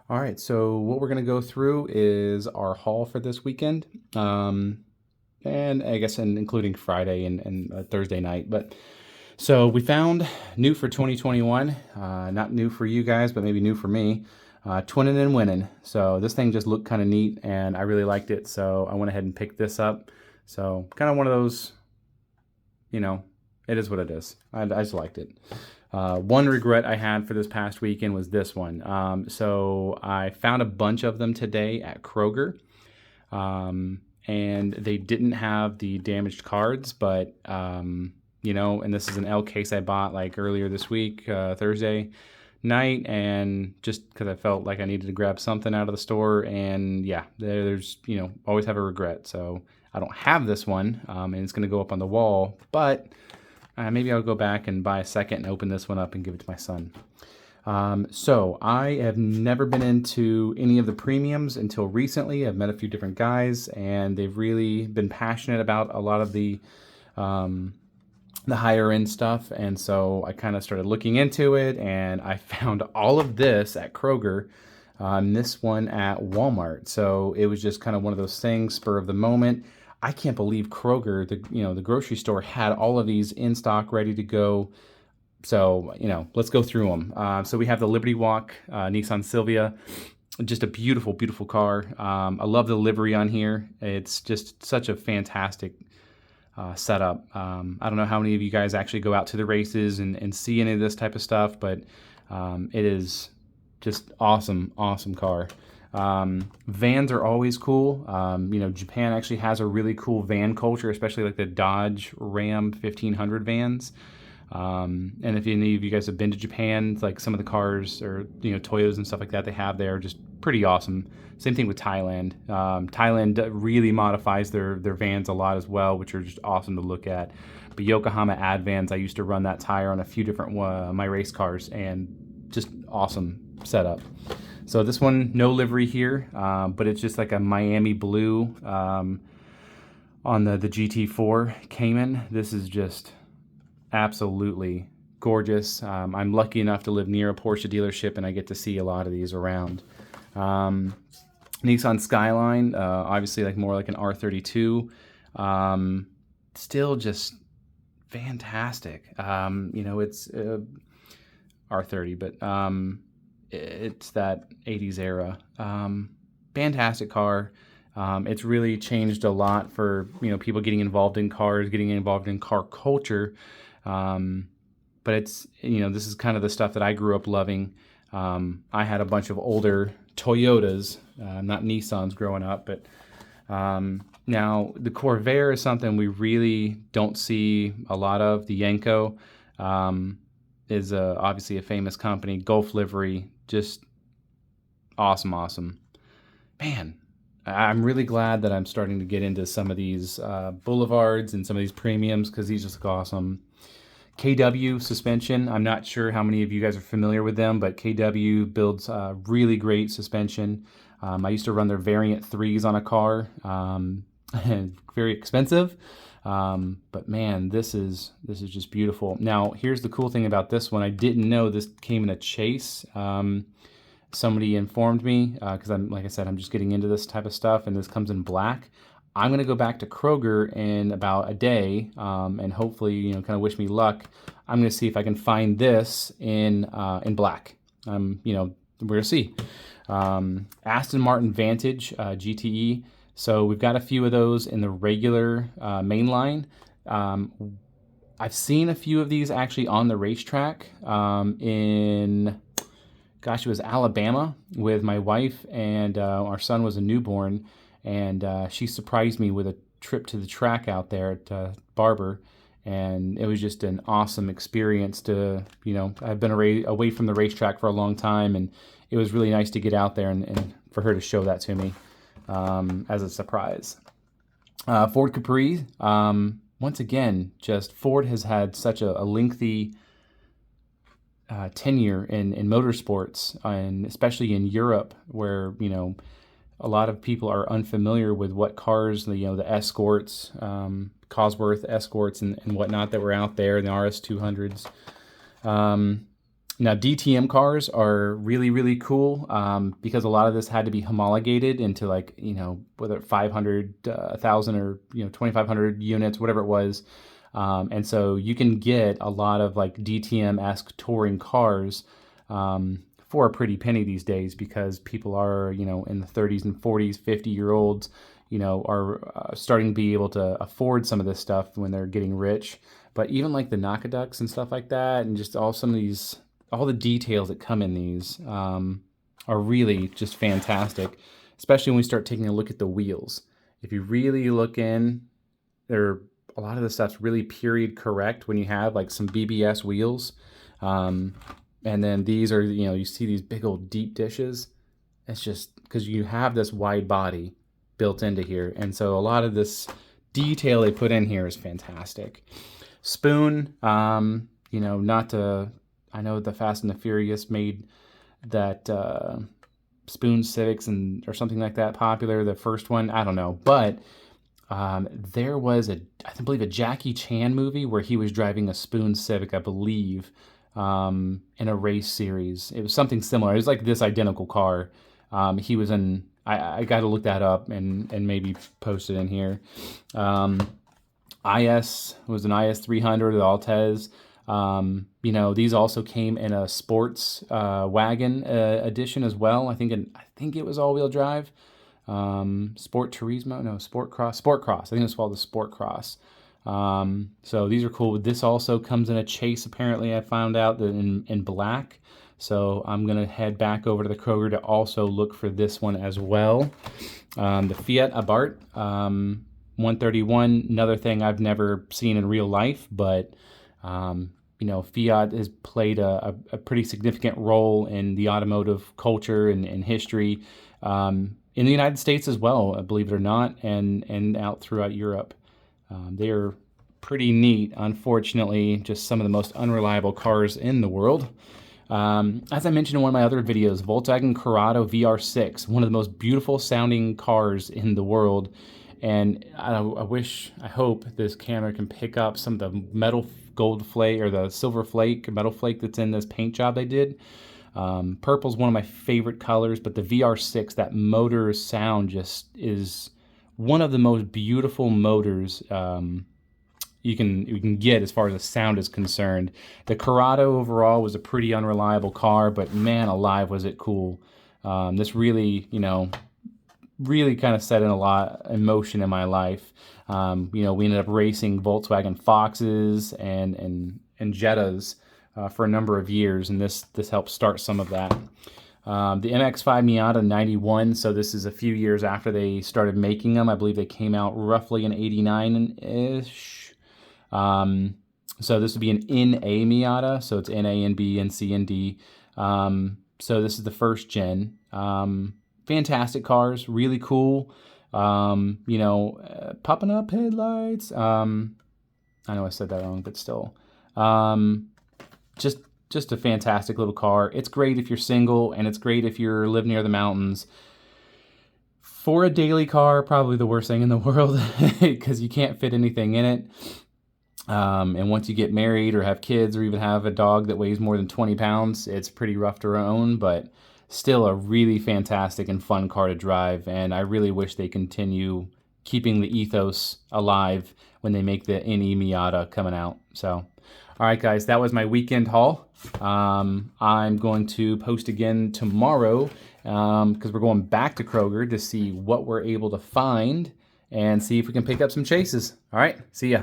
All right, so what we're going to go through is our haul for this weekend. And I guess including Friday and Thursday night. But so we found new for 2021, not new for you guys, but maybe new for me. Twinning and winning. So this thing just looked kind of neat and I really liked it. So I went ahead and picked this up. So kind of one of those, you know, it is what it is. I just liked it. One regret I had for this past weekend was this one. So I found a bunch of them today at Kroger. And they didn't have the damaged cards, but and this is an L case I bought like earlier this week, Thursday night, and just because I felt like I needed to grab something out of the store, and yeah, there's always have a regret. So I don't have this one, and it's going to go up on the wall, but maybe I'll go back and buy a second and open this one up and give it to my son. So I have never been into any of the premiums until recently. I've met a few different guys, and they've really been passionate about a lot of the higher end stuff. And so I kind of started looking into it, and I found all of this at Kroger, this one at Walmart. So it was just kind of one of those things, spur of the moment. I can't believe Kroger, the grocery store, had all of these in stock, ready to go. So, let's go through them. So we have the Liberty Walk Nissan Silvia, just a beautiful, beautiful car. I love the livery on here. It's just such a fantastic setup. I don't know how many of you guys actually go out to the races and see any of this type of stuff, but it is just awesome, awesome car. Vans are always cool. Japan actually has a really cool van culture, especially like the Dodge Ram 1500 vans. And if any of you guys have been to Japan, like some of the cars or Toyotas and stuff like that they have there are just pretty awesome. Same thing with Thailand. Thailand really modifies their vans a lot as well, which are just awesome to look at. But Yokohama Advans, I used to run that tire on a few different my race cars, and just awesome setup. So this one, no livery here, but it's just like a Miami blue on the GT4 Cayman. This is just absolutely gorgeous. I'm lucky enough to live near a Porsche dealership, and I get to see a lot of these around. Nissan Skyline, obviously more like an R32. Still just fantastic. It's R30, but it's that 80s era. Fantastic car. It's really changed a lot for people getting involved in cars, getting involved in car culture. But it's this is kind of the stuff that I grew up loving. I had a bunch of older Toyotas, not Nissans growing up, but now the Corvair is something we really don't see a lot of. The Yenko is obviously a famous company. Gulf livery, just awesome. Man, I'm really glad that I'm starting to get into some of these boulevards and some of these premiums, because these just look awesome. KW suspension, I'm not sure how many of you guys are familiar with them, but KW builds really great suspension. I used to run their Variant 3s on a car, and very expensive. But man, this is just beautiful. Now, here's the cool thing about this one. I didn't know this came in a chase. Somebody informed me, because like I said, I'm just getting into this type of stuff, and this comes in black. I'm going to go back to Kroger in about a day, and hopefully, kind of wish me luck. I'm going to see if I can find this in black. We're going to see. Aston Martin Vantage GTE. So we've got a few of those in the regular mainline. I've seen a few of these actually on the racetrack in, gosh, it was Alabama with my wife, and our son was a newborn, and she surprised me with a trip to the track out there at Barber, and it was just an awesome experience to, I've been away from the racetrack for a long time, and it was really nice to get out there and for her to show that to me as a surprise. Ford Capri, once again, just Ford has had such a lengthy tenure in motorsports, and especially in Europe, where a lot of people are unfamiliar with what cars, the Escorts, Cosworth Escorts and whatnot that were out there, the RS200s. Now, DTM cars are really, really cool because a lot of this had to be homologated into like, you know, whether 500, 1,000 or, you know, 2,500 units, whatever it was. And so you can get a lot of like DTM-esque touring cars for a pretty penny these days because people are, you know, in the 30s and 40s, 50-year-olds, you know, are starting to be able to afford some of this stuff when they're getting rich. But even like the Nakaducks and stuff like that, and just all some of these, all the details that come in these are really just fantastic, especially when we start taking a look at the wheels. If you really look in, a lot of the stuff's really period correct when you have like some BBS wheels. And then these are, you know, you see these big old deep dishes. It's just because you have this wide body built into here. And so a lot of this detail they put in here is fantastic. Spoon, you know, not to, I know the Fast and the Furious made that Spoon Civics or something like that popular, the first one, I don't know. But there was I believe a Jackie Chan movie where he was driving a Spoon Civic, I believe, in a race series. It was something similar. It was like this identical car. He was in, I got to look that up and maybe post it in here. IS was an IS 300, the Altez. You know, these also came in a sports wagon edition as well. I think it was all-wheel drive. Sport Turismo, no, Sport Cross. I think it's called the Sport Cross. So these are cool. This also comes in a chase, apparently. I found out that in black. So I'm going to head back over to the Kroger to also look for this one as well. The Fiat Abarth 131, another thing I've never seen in real life, but you know, Fiat has played a pretty significant role in the automotive culture and history in the United States as well, believe it or not, and out throughout Europe. They are pretty neat. Unfortunately, just some of the most unreliable cars in the world. As I mentioned in one of my other videos, Volkswagen Corrado VR6, one of the most beautiful sounding cars in the world. And I hope this camera can pick up some of the metal gold flake or the silver flake, metal flake that's in this paint job they did. Purple's one of my favorite colors, but the VR6, that motor sound just is one of the most beautiful motors you can get as far as the sound is concerned. The Corrado overall was a pretty unreliable car, but man alive was it cool. This really, you know, really kind of set in a lot of emotion in my life. You know, we ended up racing Volkswagen Foxes and Jettas for a number of years, and this helped start some of that. The MX-5 Miata 91, so this is a few years after they started making them. I believe they came out roughly in 89-ish. So this would be an NA Miata, so it's NA and B and C and D. So this is the first gen. Fantastic cars, really cool. You know, popping up headlights. I know I said that wrong, but still. Just a fantastic little car. It's great if you're single, and it's great if you live near the mountains. For a daily car, probably the worst thing in the world because you can't fit anything in it. And once you get married or have kids or even have a dog that weighs more than 20 pounds, it's pretty rough to own, but still a really fantastic and fun car to drive. And I really wish they continue keeping the ethos alive when they make the NE Miata coming out. So, all right, guys, that was my weekend haul. I'm going to post again tomorrow because we're going back to Kroger to see what we're able to find and see if we can pick up some chases. All right, see ya.